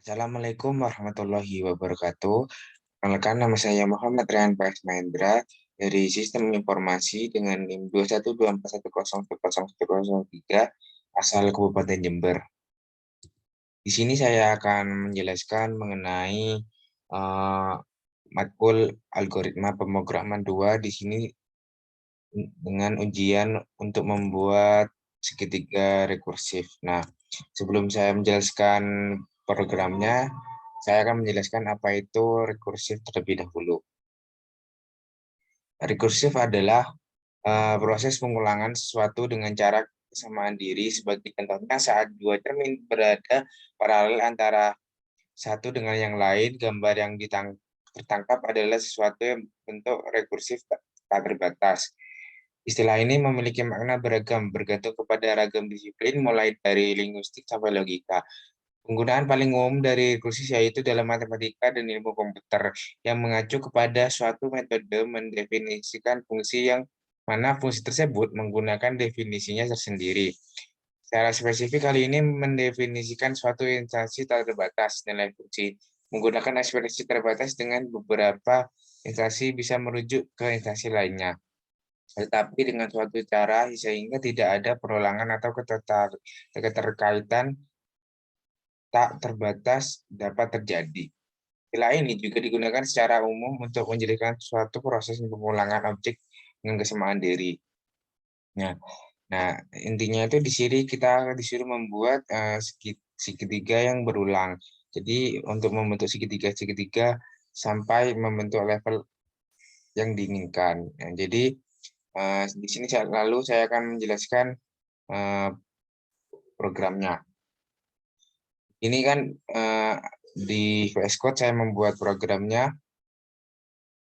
Assalamualaikum warahmatullahi wabarakatuh. Perkenalkan, nama saya Muhammad Rian PS Mahendra dari Sistem Informasi dengan NIM 2124110103 asal Kabupaten Jember. Di sini saya akan menjelaskan mengenai uh, matkul algoritma pemrograman 2 di sini dengan ujian untuk membuat segitiga rekursif. Nah, sebelum saya menjelaskan programnya, saya akan menjelaskan apa itu rekursif terlebih dahulu. Rekursif adalah proses pengulangan sesuatu dengan cara kesamaan diri. Sebagai contohnya, saat dua cermin berada paralel antara satu dengan yang lain, gambar yang tertangkap adalah sesuatu yang bentuk rekursif tak terbatas. Istilah ini memiliki makna beragam, bergantung kepada ragam disiplin, mulai dari linguistik sampai logika. Penggunaan paling umum dari kursus yaitu dalam matematika dan ilmu komputer yang mengacu kepada suatu metode mendefinisikan fungsi yang mana fungsi tersebut menggunakan definisinya tersendiri. Secara spesifik kali ini mendefinisikan suatu instansi tak terbatas nilai fungsi. Menggunakan ekspresi terbatas dengan beberapa instansi bisa merujuk ke instansi lainnya, tetapi dengan suatu cara sehingga tidak ada perulangan atau keterkaitan tak terbatas dapat terjadi. Istilah ini juga digunakan secara umum untuk menjadikan suatu proses pengulangan objek dengan kesamaan diri. Nah, intinya itu di sini kita disuruh membuat segitiga yang berulang. Jadi untuk membentuk segitiga-segitiga sampai membentuk level yang diinginkan. Nah, jadi di sini saya akan menjelaskan programnya. Ini kan di VS Code saya membuat programnya.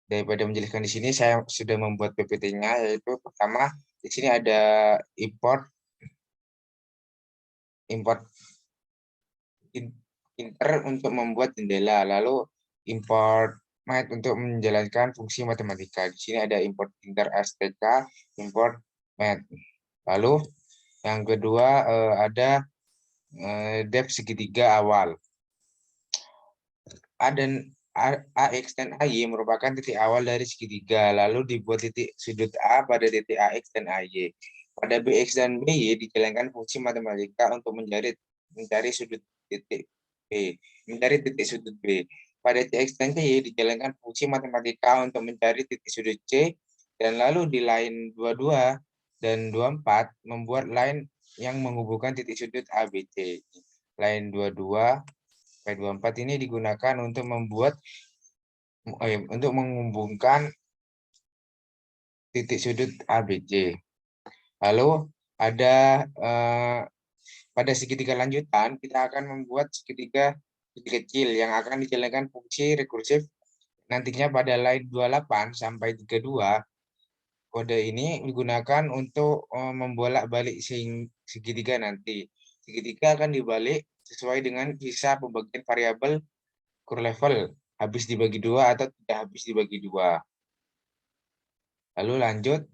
Daripada menjelaskan di sini, saya sudah membuat PPT-nya, yaitu pertama di sini ada import printer untuk membuat jendela, lalu import math untuk menjalankan fungsi matematika. Di sini ada import printer STK, import math. Lalu yang kedua ada depth segitiga awal. A dan AX dan AY merupakan titik awal dari segitiga, lalu dibuat titik sudut A pada titik AX dan AY. Pada BX dan BY dijalankan fungsi matematika untuk mencari sudut titik B, mencari titik sudut B. Pada CX dan CY dijalankan fungsi matematika untuk mencari titik sudut C, dan lalu di line 22 dan 24 membuat line yang menghubungkan titik sudut ABC. Line 22 P24 ini digunakan untuk menghubungkan titik sudut ABC. Lalu ada pada segitiga lanjutan kita akan membuat segitiga kecil yang akan dijalankan fungsi rekursif nantinya pada line 28 sampai 32. Kode ini digunakan untuk membolak-balik segitiga nanti. Segitiga akan dibalik sesuai dengan sisa pembagian variabel core level, habis dibagi 2 atau tidak habis dibagi 2. Lalu lanjut.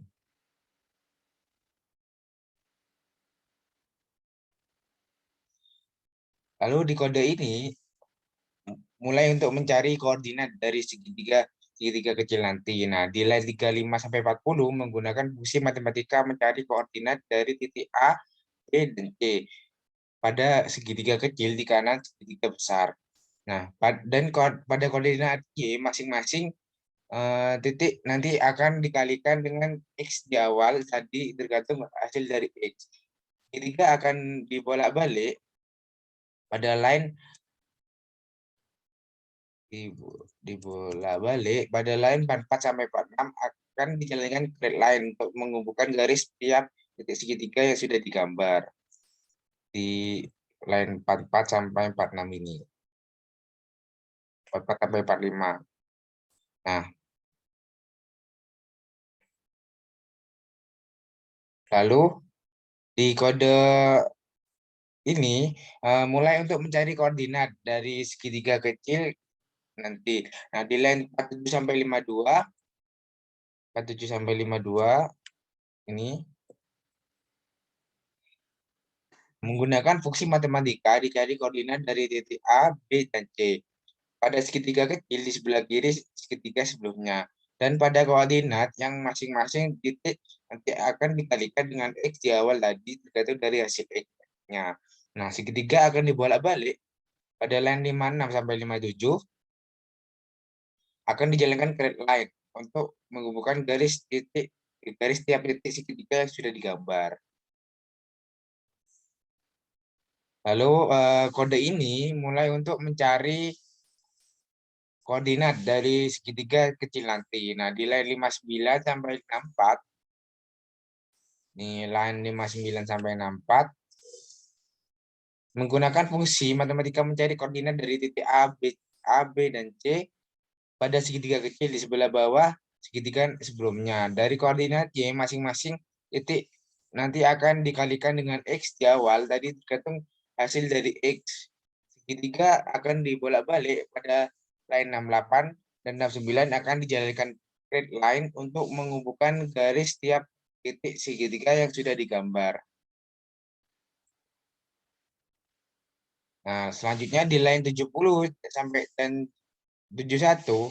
Lalu di kode ini mulai untuk mencari koordinat dari segitiga kecil nanti. Nah, di line 35 sampai 40 menggunakan fungsi matematika mencari koordinat dari titik A, B, dan C pada segitiga kecil di kanan segitiga besar. Nah, dan pada koordinat Y masing-masing titik nanti akan dikalikan dengan X di awal tadi tergantung hasil dari X. Ketiga akan dibolak-balik pada line dibolak-balik pada line 44 sampai 46 akan dijalankan create line untuk menghubungkan garis setiap titik segitiga yang sudah digambar di line 44 sampai 46 ini. 44 sampai 45. Nah, lalu di kode ini mulai untuk mencari koordinat dari segitiga kecil nanti. Nah, di line 47 sampai 52 ini Menggunakan fungsi matematika dicari koordinat dari titik A, B, dan C. Pada segitiga kecil di sebelah kiri segitiga sebelumnya. Dan pada koordinat yang masing-masing titik nanti akan dikalikan dengan X di awal tadi tergantung dari hasil X-nya. Nah, segitiga akan dibolak-balik pada line 56 sampai 57 akan dijalankan create line untuk menghubungkan garis tiap titik segitiga yang sudah digambar. Lalu kode ini mulai untuk mencari koordinat dari segitiga kecil nanti. Nah, di line 59 sampai 64, nih line 59 sampai 64, menggunakan fungsi matematika mencari koordinat dari titik A, B, dan C pada segitiga kecil di sebelah bawah segitiga sebelumnya. Dari koordinat Y masing-masing titik nanti akan dikalikan dengan X di awal, tadi tergantung hasil dari X. Segitiga akan dibolak-balik pada line 68 dan 69 akan dijalankan straight line untuk menghubungkan garis tiap titik segitiga yang sudah digambar. Nah, selanjutnya di line 70 sampai dan 71.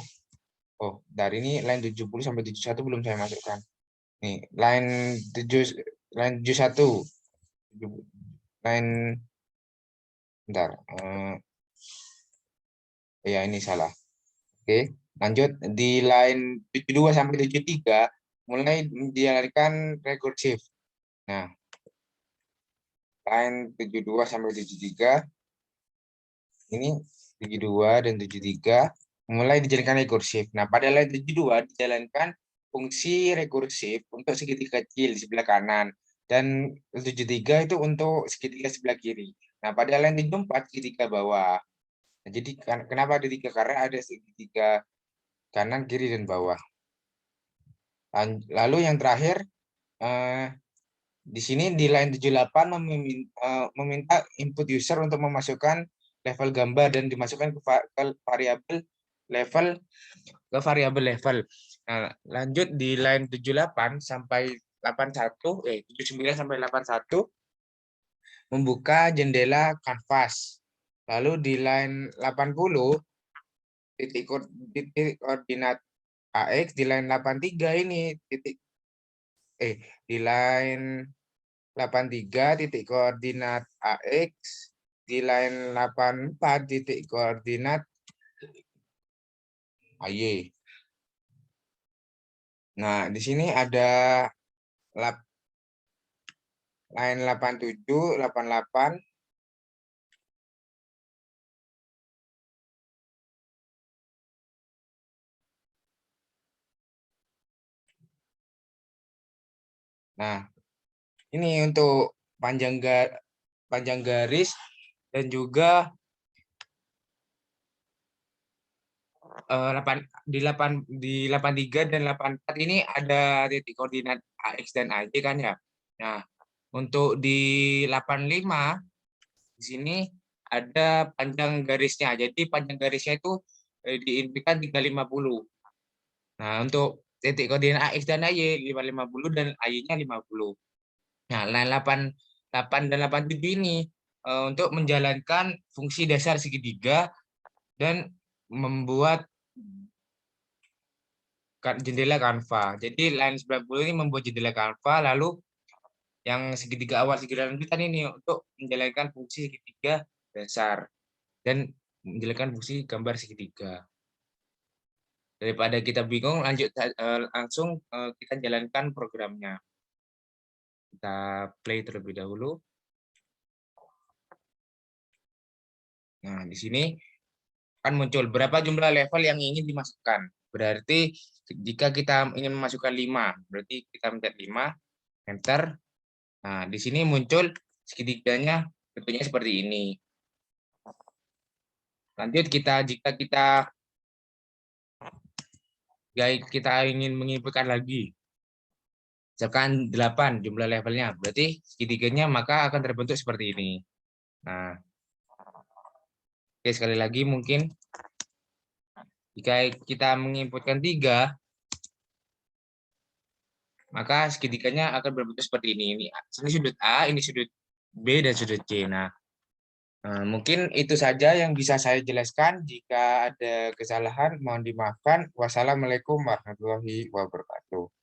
Oh, dari ini line 70 sampai 71 belum saya masukkan. Nih, line 71. Line bentar. Ya, ini salah. Oke, lanjut di line 72 sampai 73 mulai dijalankan rekursif. Nah, line 72 sampai 73 ini 72 dan 73 mulai dijalankan rekursif. Nah, pada line 72 dijalankan fungsi rekursif untuk segitiga kecil di sebelah kanan dan 73 itu untuk segitiga sebelah kiri. Nah, pada line 74 segitiga bawah. Nah, jadi kenapa ada tiga? Karena ada segitiga kanan, kiri, dan bawah. Lalu yang terakhir di sini di line 78 meminta input user untuk memasukkan level gambar dan dimasukkan ke variabel level level. Nah, lanjut di line 78 sampai 81 79 sampai 81 membuka jendela kanvas. Lalu di line 80 titik koordinat AX, di line 83 ini di line 83 titik koordinat AX, di line 84 titik koordinat AY. Nah, di sini ada line 87, 88, nah ini untuk panjang garis dan juga 83 dan 84 ini ada titik koordinat AX dan AY kan ya. Nah, untuk di 85 di sini ada panjang garisnya. Jadi panjang garisnya itu diinputkan 350. Nah, untuk titik koordinat AX dan AY 550 dan AY-nya 50. Nah, line 88 dan 87 ini untuk menjalankan fungsi dasar segitiga dan membuat jendela kanva. Jadi line 90 ini membuat jendela kanva, lalu yang segitiga awal segitiga lanjutan ini untuk menjalankan fungsi segitiga dasar dan menjalankan fungsi gambar segitiga. Daripada kita bingung, langsung kita jalankan programnya. Kita play terlebih dahulu. Nah, di sini akan muncul berapa jumlah level yang ingin dimasukkan. Berarti jika kita ingin memasukkan 5, berarti kita mencet 5, enter. Nah, di sini muncul segitiganya bentuknya seperti ini. Lanjut jika kita ingin menginputkan lagi, misalkan 8 jumlah levelnya, berarti segitiganya maka akan terbentuk seperti ini. Nah, oke, sekali lagi mungkin jika kita menginputkan 3, maka segitiganya akan berbentuk seperti ini. Ini sudut A, ini sudut B dan sudut C. Nah, mungkin itu saja yang bisa saya jelaskan. Jika ada kesalahan, mohon dimaafkan. Wassalamualaikum warahmatullahi wabarakatuh.